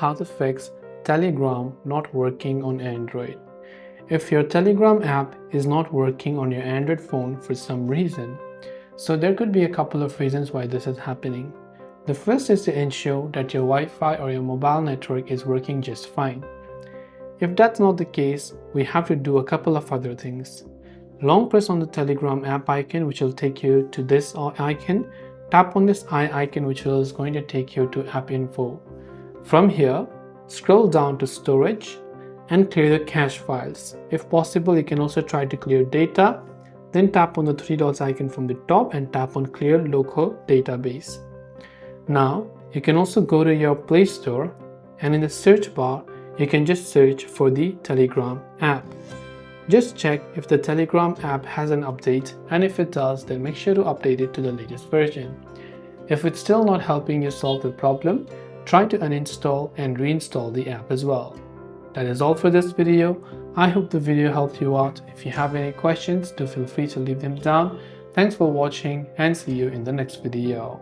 how to fix Telegram not working on Android. If your Telegram app is not working on your Android phone for some reason, so there could be a couple of reasons why this is happening. The first is to ensure that your Wi-Fi or your mobile network is working just fine. If that's not the case, we have to do a couple of other things. Long press on the Telegram app icon, which will take you to this icon. Tap on this eye icon, which is going to take you to app info. From here, scroll down to storage and clear the cache files. If possible, you can also try to clear data. Then tap on the three dots icon from the top and tap on clear local database. Now, you can also go to your Play Store and in the search bar, you can just search for the Telegram app. Just check if the Telegram app has an update, and if it does, then make sure to update it to the latest version. If it's still not helping you solve the problem, try to uninstall and reinstall the app as well. That is all for this video. I hope the video helped you out. If you have any questions, do feel free to leave them down. Thanks for watching and see you in the next video.